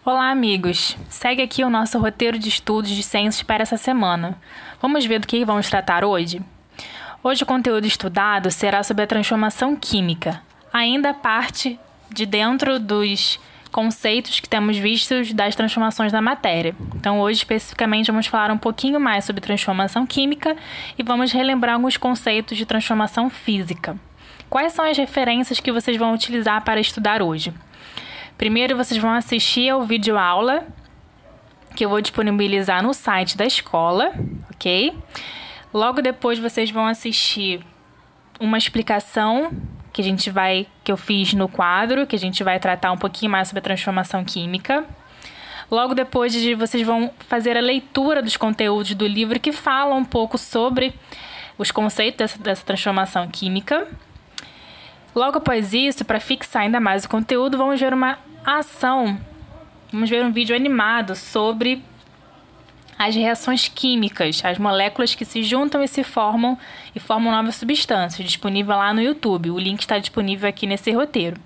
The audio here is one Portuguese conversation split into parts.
Olá, amigos! Segue aqui o nosso roteiro de estudos de ciências para essa semana. Vamos ver do que vamos tratar hoje? Hoje o conteúdo estudado será sobre a transformação química, ainda parte de dentro dos conceitos que temos vistos das transformações da matéria. Então, hoje, especificamente, vamos falar um pouquinho mais sobre transformação química e vamos relembrar alguns conceitos de transformação física. Quais são as referências que vocês vão utilizar para estudar hoje? Primeiro, vocês vão assistir ao vídeo aula, que eu vou disponibilizar no site da escola, ok? Logo depois, vocês vão assistir uma explicação que eu fiz no quadro, que a gente vai tratar um pouquinho mais sobre a transformação química. Logo depois, vocês vão fazer a leitura dos conteúdos do livro que falam um pouco sobre os conceitos dessa transformação química. Logo após isso, para fixar ainda mais o conteúdo, vamos ver uma ação, vamos ver um vídeo animado sobre as reações químicas, as moléculas que se juntam e formam novas substâncias, disponível lá no YouTube. O link está disponível aqui nesse roteiro.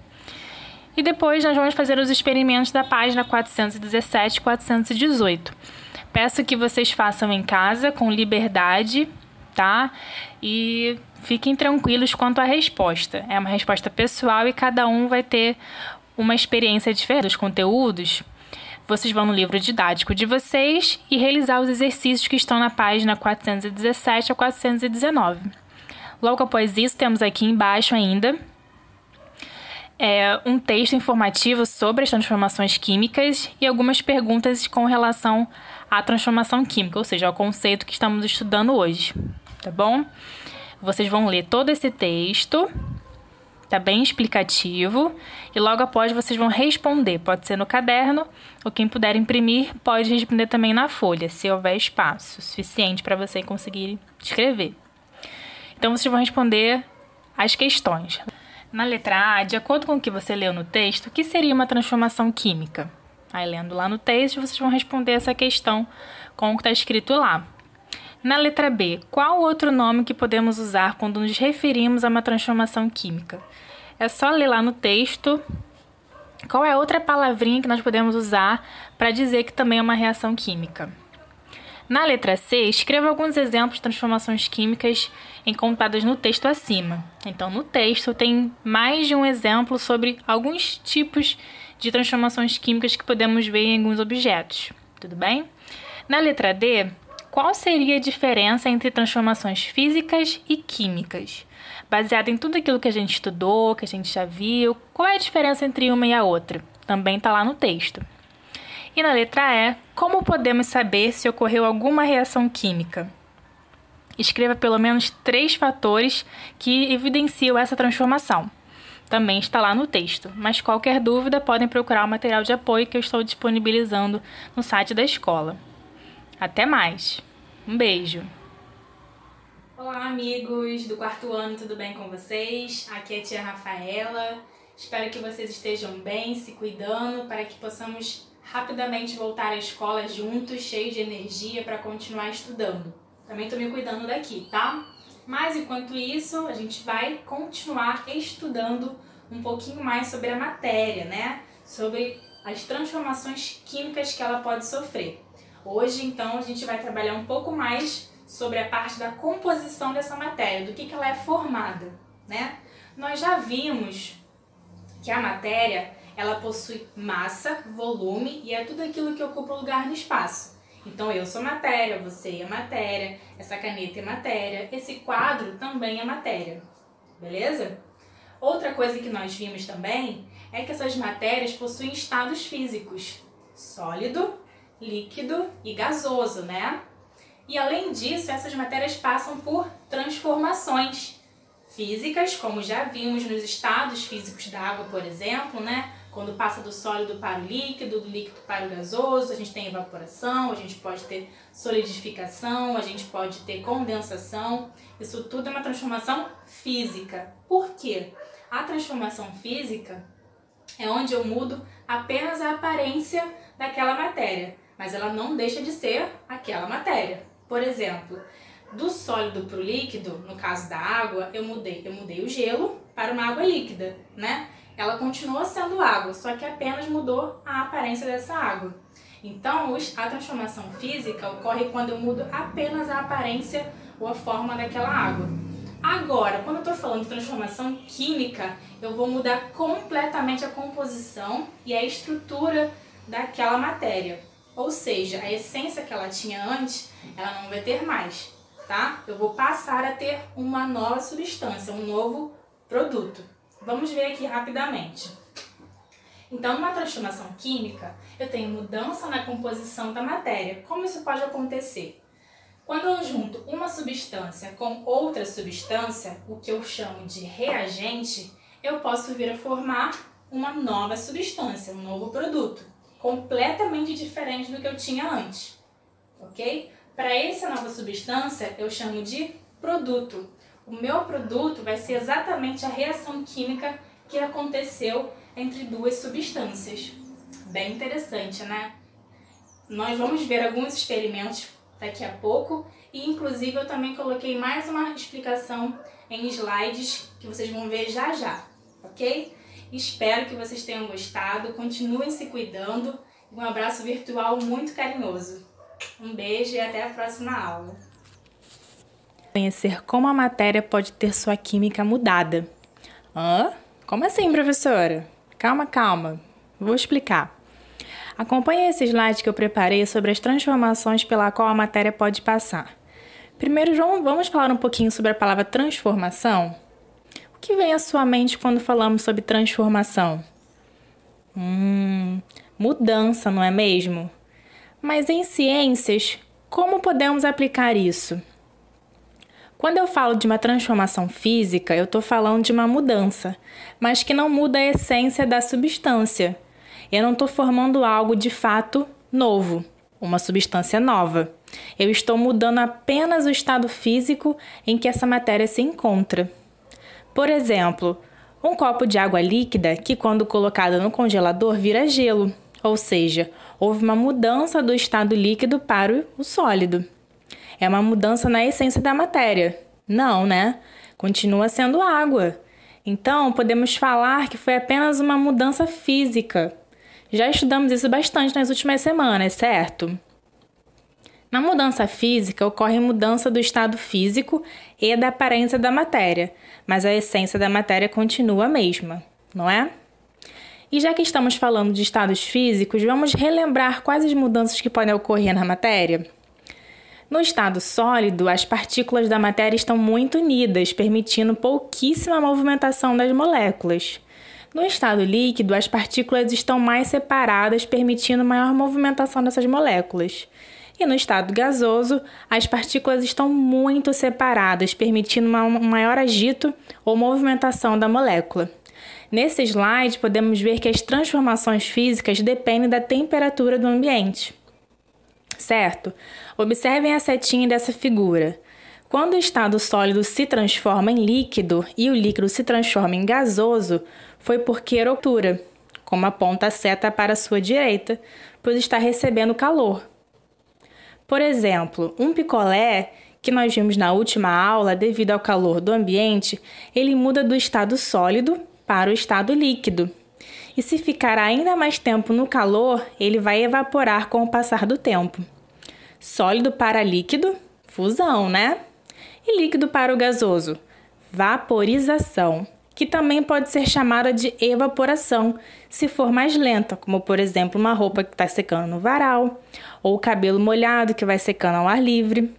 E depois nós vamos fazer os experimentos da página 417 e 418. Peço que vocês façam em casa, com liberdade, tá? E fiquem tranquilos quanto à resposta. É uma resposta pessoal e cada um vai ter uma experiência diferente dos conteúdos. Vocês vão no livro didático de vocês e realizar os exercícios que estão na página 417 a 419. Logo após isso, temos aqui embaixo ainda um texto informativo sobre as transformações químicas e algumas perguntas com relação à transformação química, ou seja, ao conceito que estamos estudando hoje, tá bom? Vocês vão ler todo esse texto, tá bem explicativo, e logo após vocês vão responder, pode ser no caderno, ou quem puder imprimir pode responder também na folha, se houver espaço suficiente para você conseguir escrever. Então vocês vão responder as questões. Na letra A, de acordo com o que você leu no texto, o que seria uma transformação química? Aí, lendo lá no texto, vocês vão responder essa questão com o que está escrito lá. Na letra B, qual outro nome que podemos usar quando nos referimos a uma transformação química? É só ler lá no texto qual é a outra palavrinha que nós podemos usar para dizer que também é uma reação química. Na letra C, escreva alguns exemplos de transformações químicas encontradas no texto acima. Então, no texto tem mais de um exemplo sobre alguns tipos de transformações químicas que podemos ver em alguns objetos. Tudo bem? Na letra D, qual seria a diferença entre transformações físicas e químicas? Baseado em tudo aquilo que a gente estudou, que a gente já viu, qual é a diferença entre uma e a outra? Também está lá no texto. E na letra E, como podemos saber se ocorreu alguma reação química? Escreva pelo menos 3 fatores que evidenciam essa transformação. Também está lá no texto, mas qualquer dúvida podem procurar o material de apoio que eu estou disponibilizando no site da escola. Até mais! Um beijo! Olá, amigos do quarto ano, tudo bem com vocês? Aqui é a tia Rafaela. Espero que vocês estejam bem, se cuidando, para que possamos rapidamente voltar à escola juntos, cheios de energia para continuar estudando. Também estou me cuidando daqui, tá? Mas enquanto isso, a gente vai continuar estudando um pouquinho mais sobre a matéria, né? Sobre as transformações químicas que ela pode sofrer. Hoje, então, a gente vai trabalhar um pouco mais sobre a parte da composição dessa matéria, do que ela é formada, né? Nós já vimos que a matéria, ela possui massa, volume e é tudo aquilo que ocupa lugar no espaço. Então, eu sou matéria, você é matéria, essa caneta é matéria, esse quadro também é matéria, beleza? Outra coisa que nós vimos também é que essas matérias possuem estados físicos, sólido, líquido e gasoso, né? E além disso, essas matérias passam por transformações físicas, como já vimos nos estados físicos da água, por exemplo, né? Quando passa do sólido para o líquido, do líquido para o gasoso, a gente tem evaporação, a gente pode ter solidificação, a gente pode ter condensação. Isso tudo é uma transformação física. Por quê? A transformação física é onde eu mudo apenas a aparência daquela matéria, mas ela não deixa de ser aquela matéria. Por exemplo, do sólido para o líquido, no caso da água, eu mudei o gelo para uma água líquida, né? ela continua sendo água, só que apenas mudou a aparência dessa água. Então, a transformação física ocorre quando eu mudo apenas a aparência ou a forma daquela água. Agora, quando eu estou falando de transformação química, eu vou mudar completamente a composição e a estrutura daquela matéria. Ou seja, a essência que ela tinha antes, ela não vai ter mais, tá? Eu vou passar a ter uma nova substância, um novo produto. Vamos ver aqui rapidamente. Então, numa transformação química, eu tenho mudança na composição da matéria. Como isso pode acontecer? Quando eu junto uma substância com outra substância, o que eu chamo de reagente, eu posso vir a formar uma nova substância, um novo produto, completamente diferente do que eu tinha antes, ok? Para essa nova substância, eu chamo de produto. O meu produto vai ser exatamente a reação química que aconteceu entre duas substâncias. Bem interessante, né? Nós vamos ver alguns experimentos daqui a pouco e inclusive eu também coloquei mais uma explicação em slides que vocês vão ver já já, ok? Espero que vocês tenham gostado, continuem se cuidando e um abraço virtual muito carinhoso. Um beijo e até a próxima aula. Conhecer como a matéria pode ter sua química mudada. Hã? Como assim, professora? Calma. Vou explicar. Acompanhe esse slide que eu preparei sobre as transformações pela qual a matéria pode passar. Primeiro, vamos falar um pouquinho sobre a palavra transformação? O que vem à sua mente quando falamos sobre transformação? Mudança, não é mesmo? Mas em ciências, como podemos aplicar isso? Quando eu falo de uma transformação física, eu estou falando de uma mudança, mas que não muda a essência da substância. Eu não estou formando algo de fato novo, uma substância nova. Eu estou mudando apenas o estado físico em que essa matéria se encontra. Por exemplo, um copo de água líquida que, quando colocado no congelador, vira gelo, ou seja, houve uma mudança do estado líquido para o sólido. É uma mudança na essência da matéria. Não, né? Continua sendo água. Então, podemos falar que foi apenas uma mudança física. Já estudamos isso bastante nas últimas semanas, certo? Na mudança física, ocorre mudança do estado físico e da aparência da matéria, mas a essência da matéria continua a mesma, não é? E já que estamos falando de estados físicos, vamos relembrar quais as mudanças que podem ocorrer na matéria? No estado sólido, as partículas da matéria estão muito unidas, permitindo pouquíssima movimentação das moléculas. No estado líquido, as partículas estão mais separadas, permitindo maior movimentação dessas moléculas. E no estado gasoso, as partículas estão muito separadas, permitindo um maior agito ou movimentação da molécula. Nesse slide, podemos ver que as transformações físicas dependem da temperatura do ambiente. Certo? Observem a setinha dessa figura. Quando o estado sólido se transforma em líquido e o líquido se transforma em gasoso, foi porque altura, como aponta a seta para a sua direita, pois está recebendo calor. Por exemplo, um picolé, que nós vimos na última aula, devido ao calor do ambiente, ele muda do estado sólido para o estado líquido. E se ficar ainda mais tempo no calor, ele vai evaporar com o passar do tempo. Sólido para líquido, fusão, né? E líquido para o gasoso, vaporização, que também pode ser chamada de evaporação, se for mais lenta, como por exemplo uma roupa que está secando no varal, ou o cabelo molhado que vai secando ao ar livre.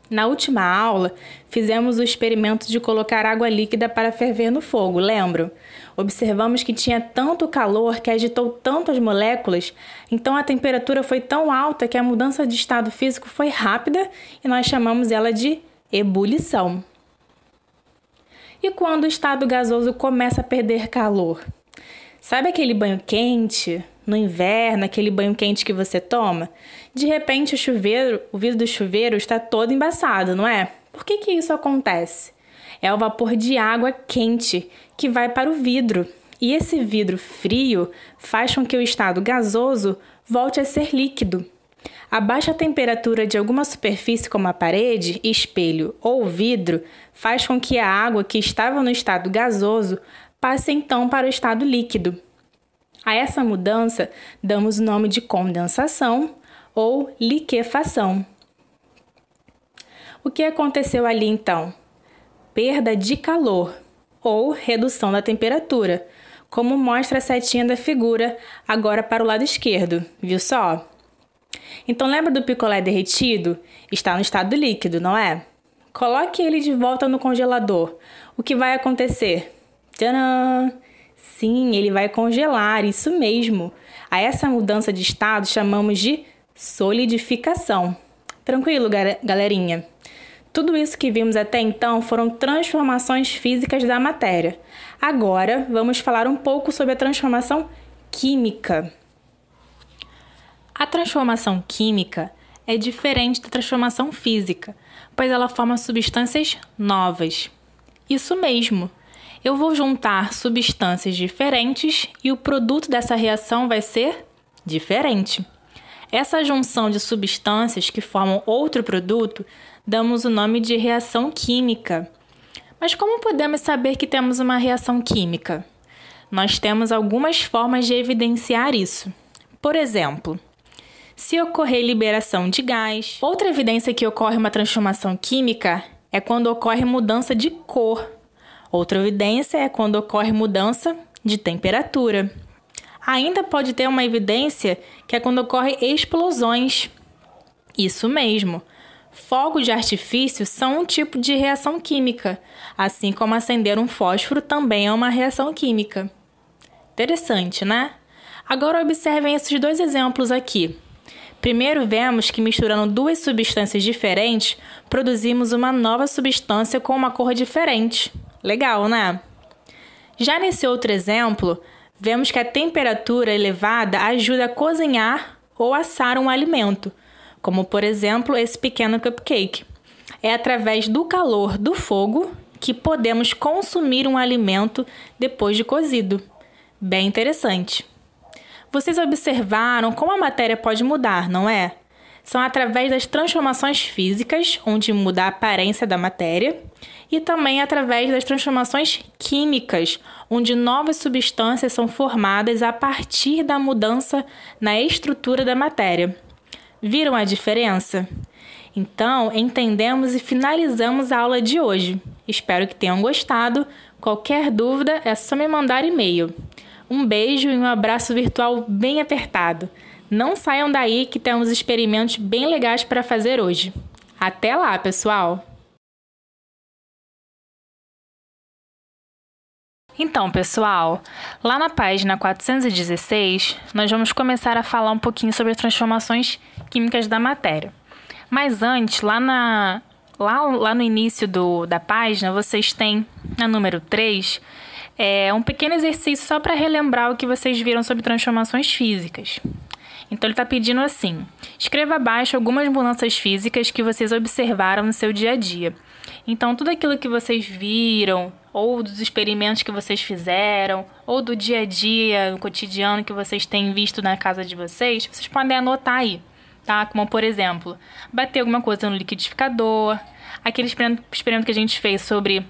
Na última aula, fizemos o experimento de colocar água líquida para ferver no fogo, lembram? Observamos que tinha tanto calor que agitou tanto as moléculas, então a temperatura foi tão alta que a mudança de estado físico foi rápida e nós chamamos ela de ebulição. E quando o estado gasoso começa a perder calor? Sabe aquele banho quente, no inverno, aquele banho quente que você toma? De repente o vidro do chuveiro está todo embaçado, não é? Por que isso acontece? É o vapor de água quente que vai para o vidro. E esse vidro frio faz com que o estado gasoso volte a ser líquido. A baixa temperatura de alguma superfície como a parede, espelho ou vidro faz com que a água que estava no estado gasoso passa então para o estado líquido. A essa mudança damos o nome de condensação ou liquefação. O que aconteceu ali então? Perda de calor ou redução da temperatura, como mostra a setinha da figura agora para o lado esquerdo, viu só? Então lembra do picolé derretido? Está no estado líquido, não é? Coloque ele de volta no congelador. O que vai acontecer? Tcharam! Sim, ele vai congelar, isso mesmo. A essa mudança de estado chamamos de solidificação. Tranquilo, galerinha? Tudo isso que vimos até então foram transformações físicas da matéria. Agora, vamos falar um pouco sobre a transformação química. A transformação química é diferente da transformação física, pois ela forma substâncias novas. Isso mesmo! Eu vou juntar substâncias diferentes e o produto dessa reação vai ser diferente. Essa junção de substâncias que formam outro produto, damos o nome de reação química. Mas como podemos saber que temos uma reação química? Nós temos algumas formas de evidenciar isso. Por exemplo, se ocorrer liberação de gás. Outra evidência que ocorre uma transformação química é quando ocorre mudança de cor. Outra evidência é quando ocorre mudança de temperatura. Ainda pode ter uma evidência que é quando ocorrem explosões. Isso mesmo. Fogos de artifício são um tipo de reação química, assim como acender um fósforo também é uma reação química. Interessante, né? Agora observem esses dois exemplos aqui. Primeiro vemos que misturando duas substâncias diferentes, produzimos uma nova substância com uma cor diferente. Legal, né? Já nesse outro exemplo, vemos que a temperatura elevada ajuda a cozinhar ou assar um alimento, como por exemplo esse pequeno cupcake. É através do calor do fogo que podemos consumir um alimento depois de cozido. Bem interessante. Vocês observaram como a matéria pode mudar, não é? São através das transformações físicas, onde muda a aparência da matéria, e também através das transformações químicas, onde novas substâncias são formadas a partir da mudança na estrutura da matéria. Viram a diferença? Então, entendemos e finalizamos a aula de hoje. Espero que tenham gostado. Qualquer dúvida é só me mandar e-mail. Um beijo e um abraço virtual bem apertado. Não saiam daí que temos experimentos bem legais para fazer hoje. Até lá, pessoal! Então, pessoal, lá na página 416, nós vamos começar a falar um pouquinho sobre as transformações químicas da matéria. Mas antes, lá no início da página, vocês têm, na número 3, um pequeno exercício só para relembrar o que vocês viram sobre transformações físicas. Então, ele está pedindo assim: escreva abaixo algumas mudanças físicas que vocês observaram no seu dia a dia. Então, tudo aquilo que vocês viram, ou dos experimentos que vocês fizeram, ou do dia a dia, no cotidiano que vocês têm visto na casa de vocês, vocês podem anotar aí, tá? Como, por exemplo, bater alguma coisa no liquidificador, aquele experimento que a gente fez sobre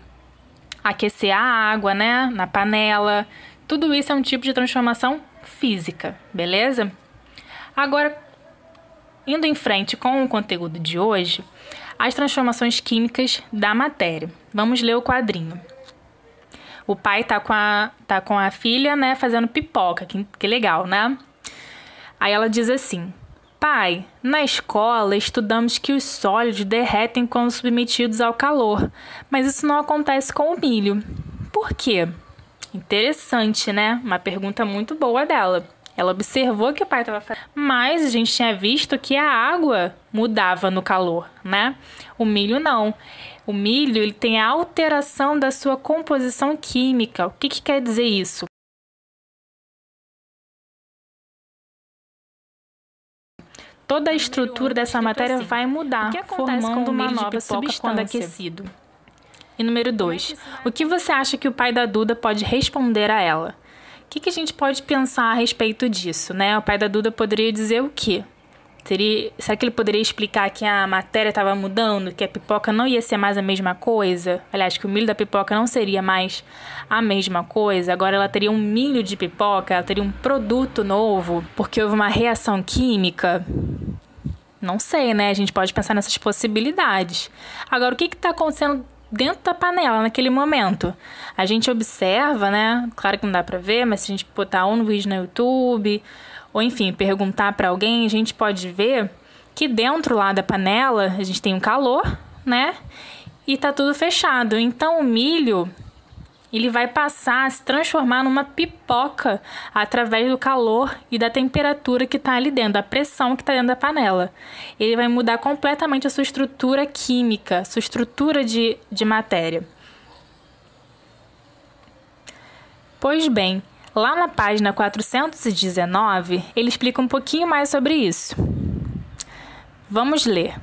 aquecer a água, né, na panela. Tudo isso é um tipo de transformação física, beleza? Agora, indo em frente com o conteúdo de hoje, as transformações químicas da matéria. Vamos ler o quadrinho. O pai tá com a filha, né, fazendo pipoca, que legal, né? Aí ela diz assim: pai, na escola estudamos que os sólidos derretem quando submetidos ao calor, mas isso não acontece com o milho. Por quê? Interessante, né? Uma pergunta muito boa dela. Ela observou que o pai estava fazendo, mas a gente tinha visto que a água mudava no calor, né? O milho não. O milho, ele tem a alteração da sua composição química. O que quer dizer isso? Toda a estrutura dessa matéria vai mudar, formando uma nova substância quando aquecido. E número 2. O que você acha que o pai da Duda pode responder a ela? O que a gente pode pensar a respeito disso, né? O pai da Duda poderia dizer o quê? Será que ele poderia explicar que a matéria estava mudando, que a pipoca não ia ser mais a mesma coisa? Aliás, que o milho da pipoca não seria mais a mesma coisa. Agora ela teria um milho de pipoca, ela teria um produto novo, porque houve uma reação química. Não sei, né? A gente pode pensar nessas possibilidades. Agora, o que está acontecendo dentro da panela naquele momento? A gente observa, né? Claro que não dá pra ver, mas se a gente botar um vídeo no YouTube, ou enfim, perguntar pra alguém, a gente pode ver que dentro lá da panela a gente tem um calor, né? E tá tudo fechado. Então o milho, ele vai passar a se transformar numa pipoca através do calor e da temperatura que está ali dentro, da pressão que está dentro da panela. Ele vai mudar completamente a sua estrutura química, sua estrutura de matéria. Pois bem, lá na página 419, ele explica um pouquinho mais sobre isso. Vamos ler.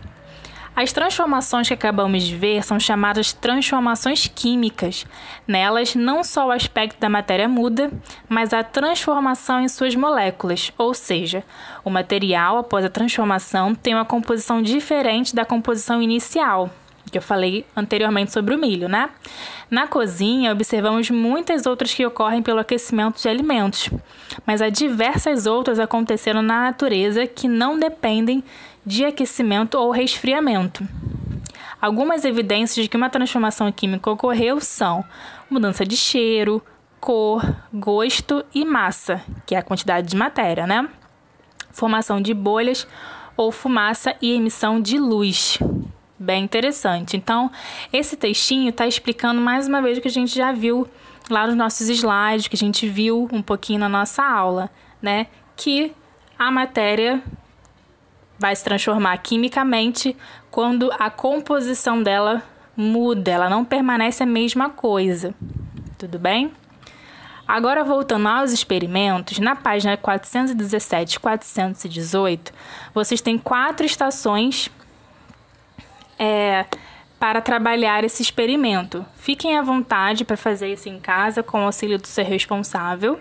As transformações que acabamos de ver são chamadas transformações químicas. Nelas, não só o aspecto da matéria muda, mas a transformação em suas moléculas, ou seja, o material, após a transformação, tem uma composição diferente da composição inicial, que eu falei anteriormente sobre o milho, né? Na cozinha, observamos muitas outras que ocorrem pelo aquecimento de alimentos, mas há diversas outras aconteceram na natureza que não dependem de aquecimento ou resfriamento. Algumas evidências de que uma transformação química ocorreu são mudança de cheiro, cor, gosto e massa, que é a quantidade de matéria, né? Formação de bolhas ou fumaça e emissão de luz. Bem interessante. Então, esse textinho está explicando mais uma vez o que a gente já viu lá nos nossos slides, que a gente viu um pouquinho na nossa aula, né? Que a matéria vai se transformar quimicamente quando a composição dela muda, ela não permanece a mesma coisa. Tudo bem? Agora, voltando aos experimentos, na página 417 e 418, vocês têm 4 estações para trabalhar esse experimento. Fiquem à vontade para fazer isso em casa com o auxílio do seu responsável.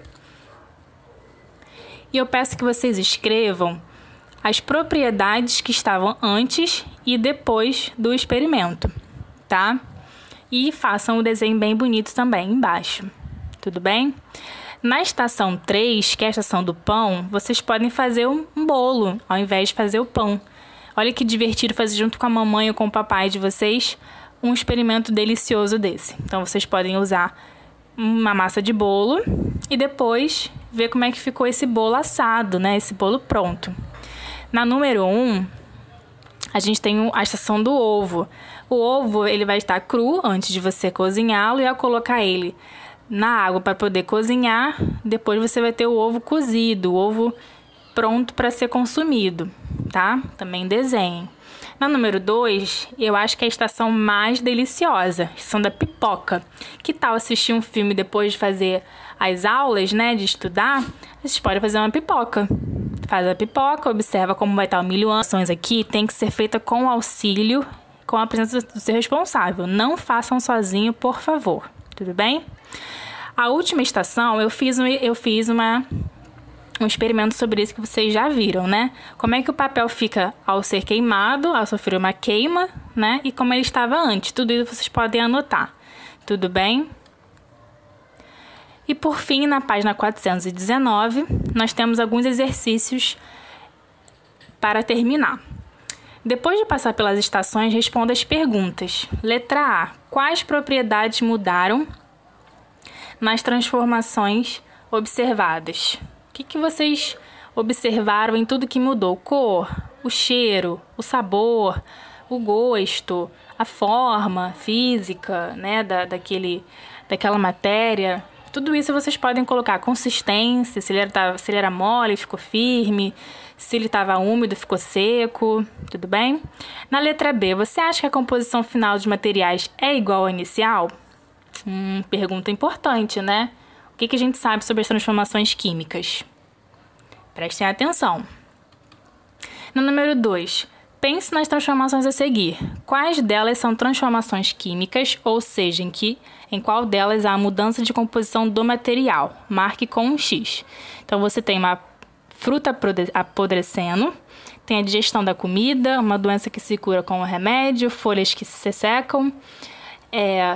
E eu peço que vocês escrevam as propriedades que estavam antes e depois do experimento, tá? E façam o desenho bem bonito também embaixo, tudo bem? Na estação 3, que é a estação do pão, vocês podem fazer um bolo ao invés de fazer o pão. Olha que divertido fazer junto com a mamãe ou com o papai de vocês um experimento delicioso desse. Então, vocês podem usar uma massa de bolo e depois ver como é que ficou esse bolo assado, né? Esse bolo pronto. Na número 1, a gente tem a estação do ovo. O ovo, ele vai estar cru antes de você cozinhá-lo, e ao colocar ele na água para poder cozinhar, depois você vai ter o ovo cozido, o ovo pronto para ser consumido, tá? Também desenhem. Na número 2, eu acho que é a estação mais deliciosa, a estação da pipoca. Que tal assistir um filme depois de fazer as aulas, né, de estudar? Vocês podem fazer uma pipoca. Faz a pipoca, observa como vai estar o milho. As ações aqui tem que ser feita com auxílio, com a presença do seu responsável. Não façam sozinho, por favor. Tudo bem? A última estação, eu fiz um experimento sobre isso que vocês já viram, né? Como é que o papel fica ao ser queimado, ao sofrer uma queima, né? E como ele estava antes. Tudo isso vocês podem anotar. Tudo bem? E por fim, na página 419, nós temos alguns exercícios para terminar. Depois de passar pelas estações, responda as perguntas. Letra A. Quais propriedades mudaram nas transformações observadas? O que vocês observaram em tudo que mudou? Cor, o cheiro, o sabor, o gosto, a forma física, né, daquela matéria. Tudo isso vocês podem colocar. Consistência, se ele era mole, ficou firme, se ele estava úmido, ficou seco, tudo bem? Na letra B, você acha que a composição final dos materiais é igual à inicial? Pergunta importante, né? O que a gente sabe sobre as transformações químicas? Prestem atenção. No número 2, pense nas transformações a seguir. Quais delas são transformações químicas, ou seja, em qual delas há a mudança de composição do material? Marque com um X. Então, você tem uma fruta apodrecendo, Tem a digestão da comida, uma doença que se cura com o remédio, folhas que se secam,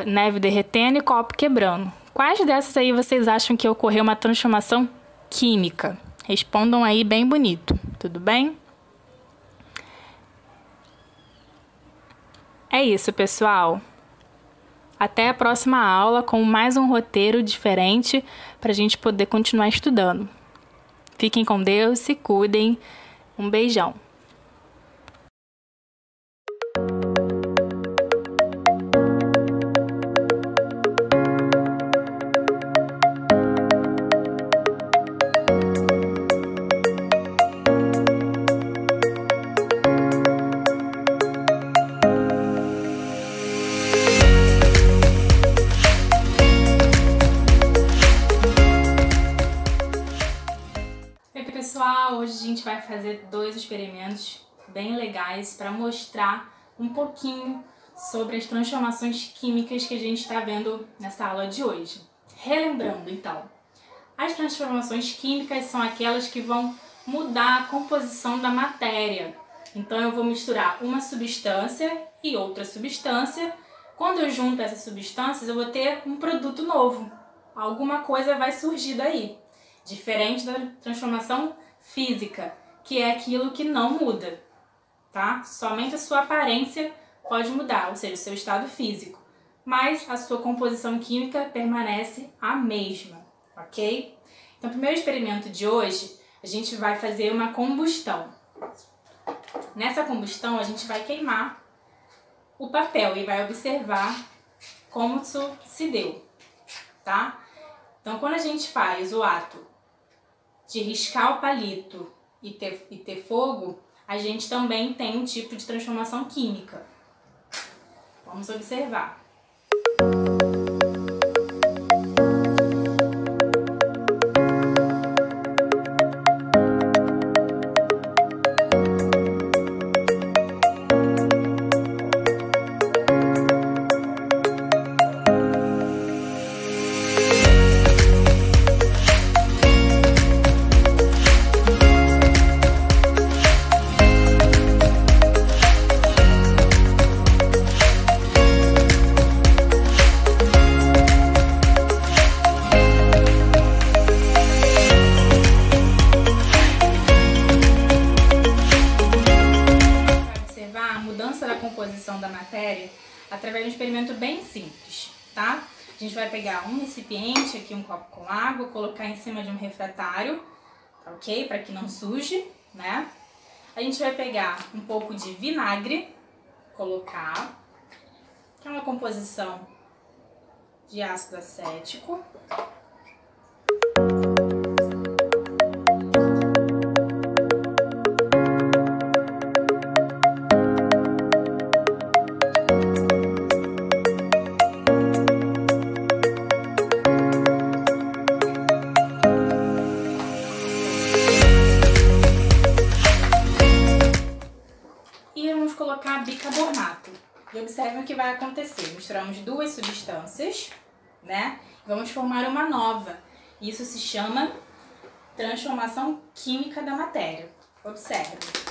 neve derretendo e copo quebrando. Quais dessas aí vocês acham que ocorreu uma transformação química? Respondam aí bem bonito, tudo bem? É isso, pessoal. Até a próxima aula com mais um roteiro diferente para a gente poder continuar estudando. Fiquem com Deus, se cuidem. Um beijão. Pessoal, hoje a gente vai fazer 2 experimentos bem legais para mostrar um pouquinho sobre as transformações químicas que a gente está vendo nessa aula de hoje. Relembrando, então, as transformações químicas são aquelas que vão mudar a composição da matéria. Então eu vou misturar uma substância e outra substância. Quando eu junto essas substâncias, eu vou ter um produto novo. Alguma coisa vai surgir daí. Diferente da transformação física, que é aquilo que não muda, tá? Somente a sua aparência pode mudar, ou seja, o seu estado físico, mas a sua composição química permanece a mesma, ok? Então, o primeiro experimento de hoje, a gente vai fazer uma combustão. Nessa combustão, a gente vai queimar o papel e vai observar como isso se deu, tá? Então, quando a gente faz o ato de riscar o palito e ter fogo, a gente também tem um tipo de transformação química. Vamos observar. Composição da matéria através de um experimento bem simples, tá? A gente vai pegar um recipiente, aqui um copo com água, colocar em cima de um refratário, ok? Para que não suje, né? A gente vai pegar um pouco de vinagre, colocar, que é uma composição de ácido acético. Colocar bicarbonato. E observe o que vai acontecer. Misturamos 2 substâncias, né? Vamos formar uma nova. Isso se chama transformação química da matéria. Observe.